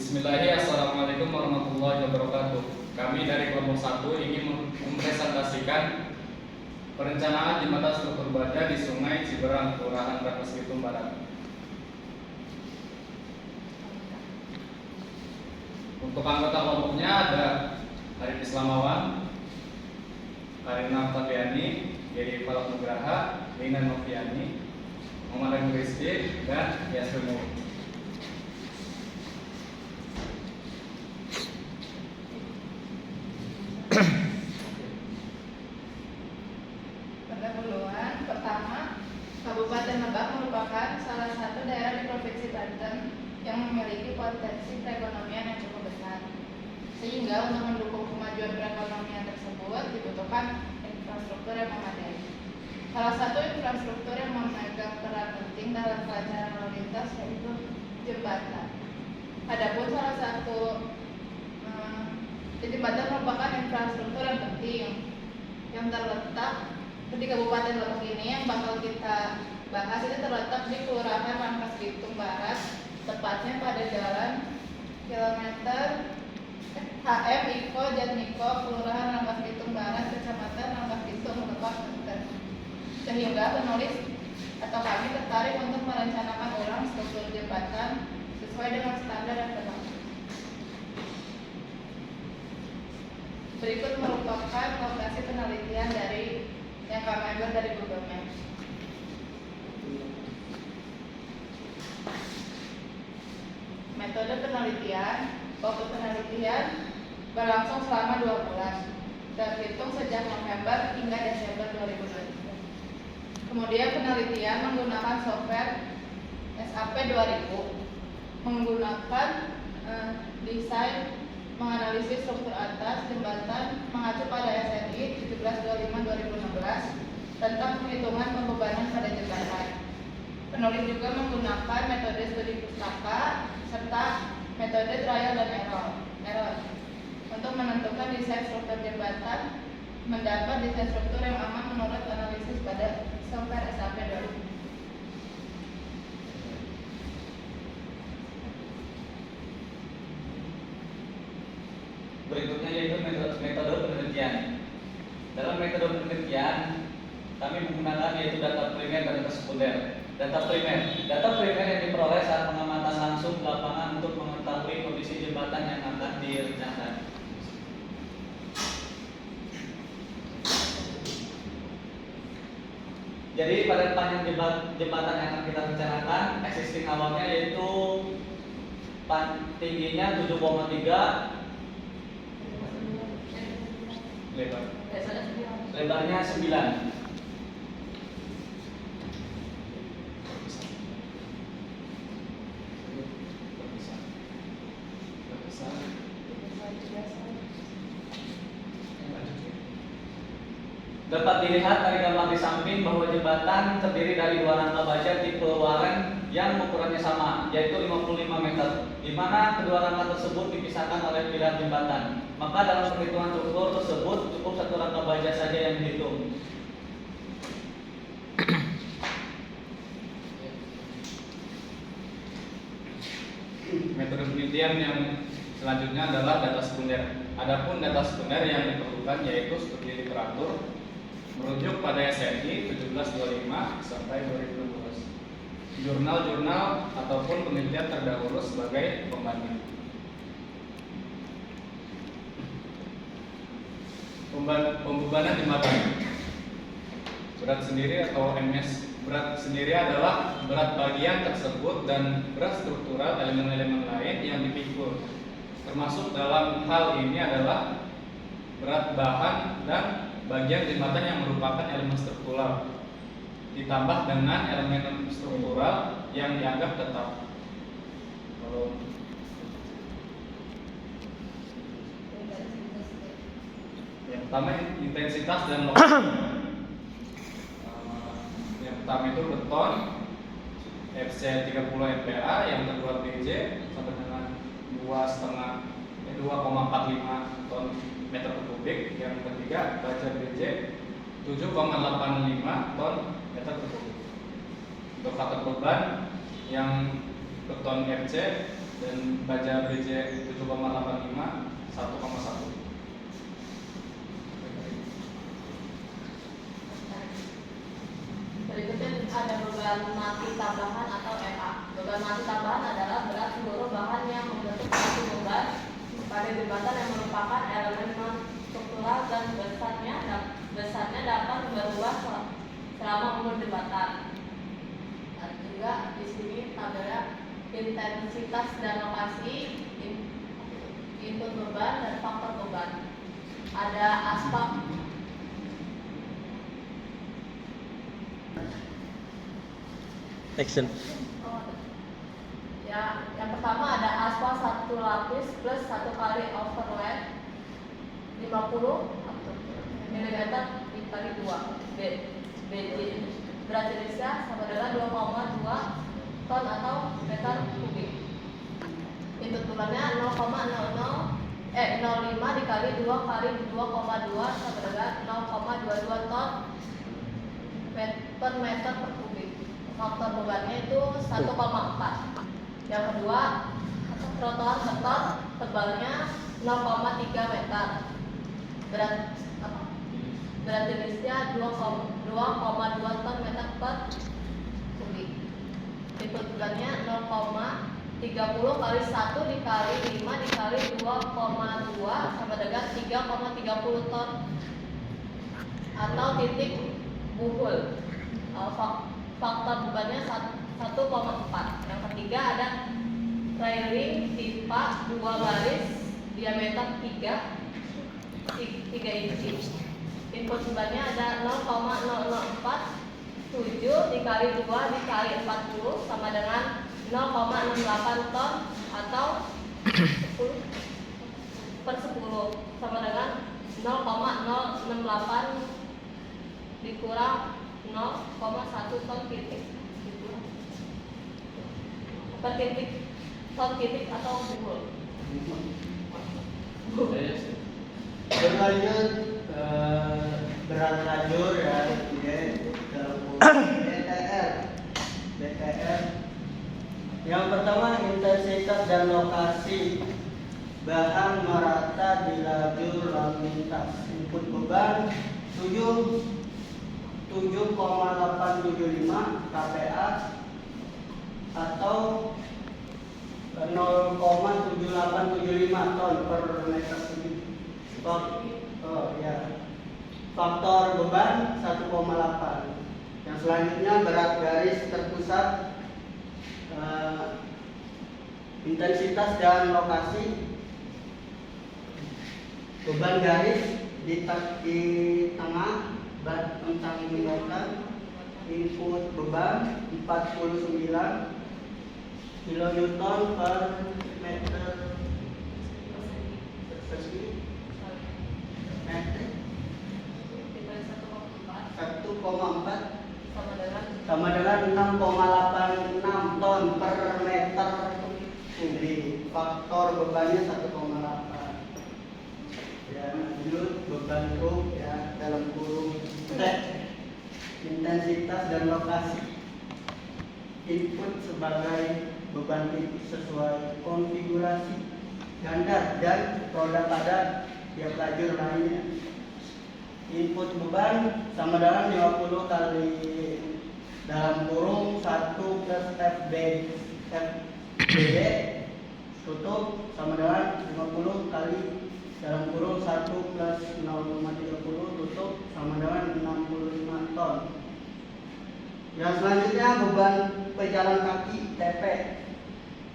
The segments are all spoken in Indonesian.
Bismillahirrahmanirrahim. Assalamualaikum warahmatullahi wabarakatuh. Kami dari kelompok 1 ingin mempresentasikan perencanaan jembatan struktur baja di Sungai Ciberang, Kelurahan Rangkas Bitung Barat. Untuk anggota kelompoknya ada Arif Islamawan, Karina Tabiani, Geri Falak Nugraha, Lina Noviani, Muhammad Agung Rizky, dan Yasmin Mul. Pendahuluan pertama, Kabupaten Lebak merupakan salah satu daerah di Provinsi Banten yang memiliki potensi perekonomian yang cukup besar. Sehingga untuk mendukung kemajuan perekonomian tersebut dibutuhkan infrastruktur yang memadai. Salah satu infrastruktur yang memegang peran penting dalam kelancaran lalu lintas yaitu jembatan. Adapun salah satu jembatan merupakan infrastruktur yang penting yang terletak di Kabupaten Lebak ini. Yang bakal kita bahas itu terletak di Kelurahan Rangkas Bitung Barat, tepatnya pada jalan kilometer HM Iko Jatmiko, Kelurahan Rangkas Bitung Barat, Kecamatan Rangkas Bitung, Lebak, Banten. Sehingga penulis atau kami tertarik untuk merencanakan ulang struktur jembatan sesuai dengan standar yang berlaku. Berikut merupakan lokasi penelitian dari yang kami ambil dari Google Maps. Metode penelitian. Waktu penelitian berlangsung selama 2 bulan, terhitung sejak November hingga Desember 2023. Kemudian penelitian menggunakan software SAP 2000, menggunakan desain menganalisis struktur atas jembatan mengacu pada SNI 1725/2016 tentang penghitungan pembebanan pada jembatan. Penulis juga menggunakan metode studi pustaka serta metode trial dan error untuk menentukan desain struktur jembatan, mendapat desain struktur yang aman menurut analisis pada software SAP 2000. Berikutnya yaitu metode penelitian. Dalam metode penelitian kami menggunakan yaitu data primer dan data sekunder. Data primer yang diperoleh saat pengamatan langsung di lapangan untuk mengetahui kondisi jembatan yang akan direncanakan. Jadi pada panjang jembatan yang akan kita rencanakan, existing awalnya yaitu tingginya 7,3, lebarnya 9. Dapat dilihat dari gambar di samping bahwa jembatan terdiri dari 2 rangka baja tipe Warren yang ukurannya sama, yaitu 55 meter, di mana kedua rangka tersebut dipisahkan oleh pilar jembatan. Maka dalam perhitungan struktur tersebut cukup 1 rangka baja saja yang dihitung. Metode penelitian yang selanjutnya adalah data sekunder. Adapun data sekunder yang diperlukan yaitu studi literatur merujuk pada SNI 1725 sampai 2012, jurnal-jurnal ataupun penelitian terdahulu sebagai pembanding. Pembebanan jembatan. Berat sendiri atau MS. Berat sendiri adalah berat bagian tersebut dan berat struktural elemen-elemen lain yang dipikul. Termasuk dalam hal ini adalah berat bahan dan bagian jembatan yang merupakan elemen struktural ditambah dengan elemen struktural yang dianggap tetap. Yang pertama intensitas dan lokasi. Yang pertama itu beton FC 30 MPa, yang kedua BJ sampai dengan 2,45 ton meter kubik, yang ketiga baja BJ 7,85 ton meter kubik. Untuk faktor beban yang beton FC dan baja BJ 7,85 1,1. Berikutnya ada beban mati tambahan atau MA. Beban mati tambahan adalah berat seluruh bahan yang membentuk satu beban pada jembatan yang merupakan elemen non struktural dan besarnya dapat berubah selama umur jembatan. Dan juga di sini tabelnya intensitas dan lokasi, input beban dan faktor beban. Ada aspal. Action. Ya, yang pertama ada aspal 1 lapis plus 1 kali overlap 50 mm dikali 2 BJ. Berat jenisnya sama dengan 2,2 ton atau meter kubik. Input bebannya 0,05 dikali 2 kali 2,2 sama dengan 0,22 ton per meter per kubik. Faktor bebannya itu 1,4. Yang kedua, trotoar beton tebalnya 0,3 meter. Berat jenisnya 2,2 ton meter per kubik. Input bebannya 0,30 kali 1 dikali 5 dikali 2,2 sama dengan 3,30 ton atau titik buhul. Faktor bebannya 1,4. Yang ketiga ada railing pipa 2 baris diameter 3 inci. Input bebannya ada 0,0047 dikali 2 dikali 40 sama dengan 0,68 ton atau 10 per 10 sama dengan 0,068 dikurang 0,1 ton titik per titik ton titik atau buhul. Berlanjut berat lajur ya, BTR. Yang pertama intensitas dan lokasi bahan merata di lajur lalu lintas. Input beban 7,875 kPa atau 0,7875 ton per meter kubik. Faktor beban 1,8. Yang selanjutnya berat garis terpusat, intensitas dan lokasi. Beban garis di tengah bentang meter. Input beban 49 kilonewton per meter persegi. 1,4 sama dengan 6,86 ton per meter kubik. Faktor bebannya 1,8. Ya, lanjut beban truk ya dalam kurung T. Intensitas dan lokasi. Input sebagai beban tipis sesuai konfigurasi gandar dan roda padat tiap lajur lainnya. Input beban sama dengan 50 kali dalam kurung 1 plus FBD tutup sama dengan 50 kali dalam kurung 1 plus 0,30 tutup sama dengan 65 ton. Yang selanjutnya beban pejalan kaki TP.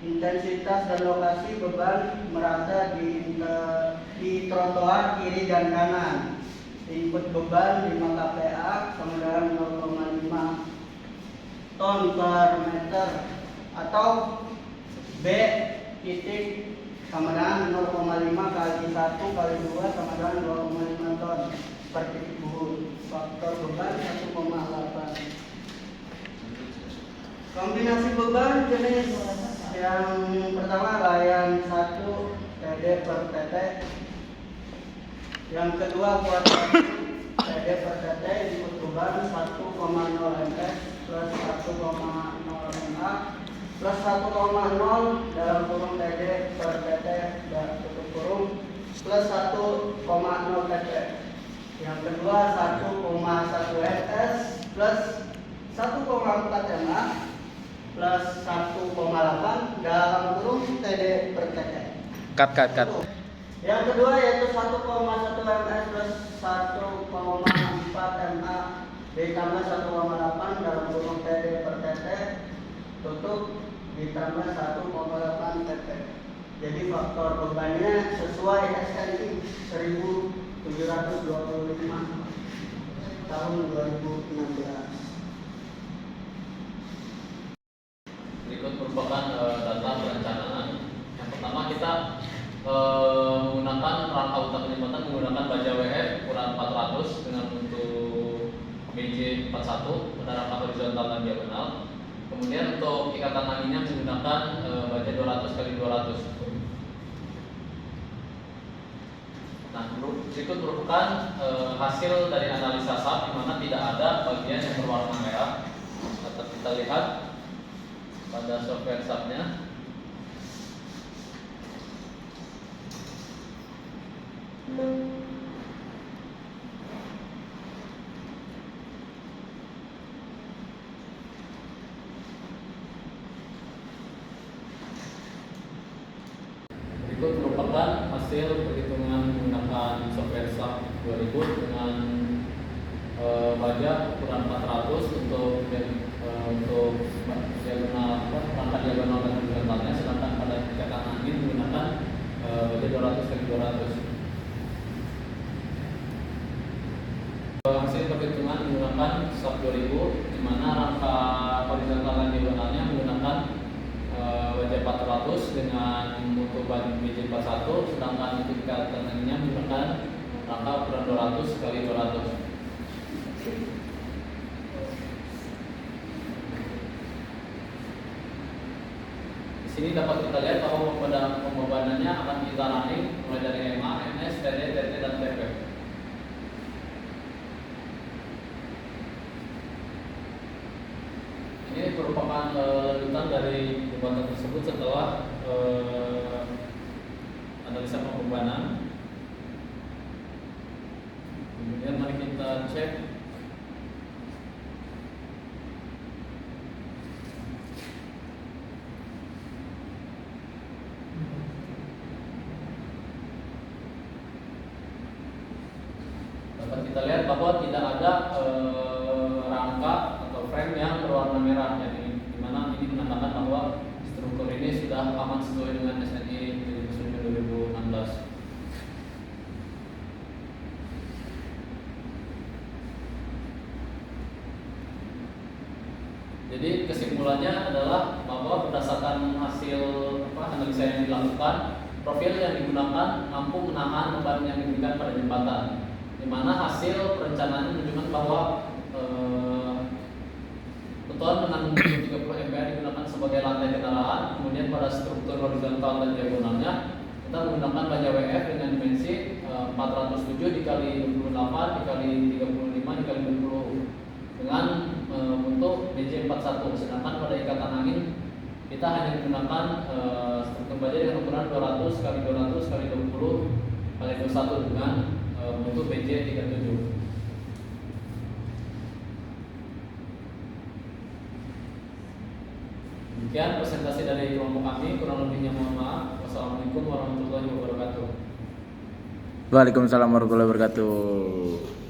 Intensitas dan lokasi beban merata di trotoar kiri dan kanan. Input beban 5 kPa sama dengan 0,5 ton per meter atau B titik sama dengan 0,5 kali 1 kali 2 sama dengan 2,5 ton per titik buhul. Faktor beban 1,8. Kombinasi beban jenis yang pertama layan 1 TD per TT. Yang kedua kuat TD per TT. Input beban 1,0 ms plus 1,0 MA plus 1,0 dalam kurung TD per TT dan tutup kurung plus 1,0 TT. Yang kedua 1,1 SS plus 1,4 MA plus 1,8 dalam kurung TD per TT. Cut. Yang kedua yaitu 1,1 MS plus 1,4 MA ditambah 1,8 dalam kurung TD per TT tutup ditambah 1,8 TT. Jadi faktor bebannya sesuai SNI 1725 tahun 2016. Berikut merupakan data perencanaan. Yang pertama kita menggunakan rangka utama jembatan menggunakan baja WF ukuran 400 dengan untuk BJ 41 pada rangka horizontal dan diagonal. Kemudian untuk ikatan anginnya menggunakan baja 200 x 200. Nah, berikut merupakan hasil dari analisa SAP di mana tidak ada bagian yang berwarna merah. Dapat kita lihat pada software SAP-nya. Berikut merupakan hasil perhitungan menggunakan software SAP 2000 dengan baja ukuran 400 untuk diagonal rangka diagonal dan horizontalnya, sedangkan pada ikatan angin menggunakan baja 200 x 200. Hasil perhitungan menggunakan SAP 2000 di mana rangka horizontal dan diagonalnya menggunakan baja 400 dengan mutu BJ 41, sedangkan untuk ikatan anginnya menggunakan rangka ukuran 200 x 200. Di sini dapat kita lihat bahwa pada pembebanannya akan kita running mulai dari MA, MS, TD, TT, dan TP. Ini merupakan lanjutan dari jembatan tersebut setelah analisa pembebanan. Kemudian mari kita cek dapat kita lihat bahwa tidak ada rangka atau frame yang berwarna merah, jadi dimana ini menandakan bahwa struktur ini sudah aman sesuai dengan SNI 2016. Jadi kesimpulannya adalah bahwa berdasarkan hasil analisa yang dilakukan, profil yang digunakan mampu menahan beban yang diberikan pada jembatan, di mana hasil perencanaan menunjukkan bahwa beton dengan 30 MPa digunakan sebagai lantai kendaraan. Kemudian pada struktur horizontal dan diagonalnya kita menggunakan baja WF dengan dimensi 407 dikali 28 dikali 35 dikali 20 dengan untuk BJ 41. Sedangkan pada ikatan angin kita hanya menggunakan struktur baja dengan ukuran 200 x 200 x 20 kali 21 dengan untuk BJ 37. Demikian presentasi dari kelompok kami, kurang lebihnya mohon maaf. Wassalamualaikum warahmatullahi wabarakatuh. Waalaikumsalam warahmatullahi wabarakatuh.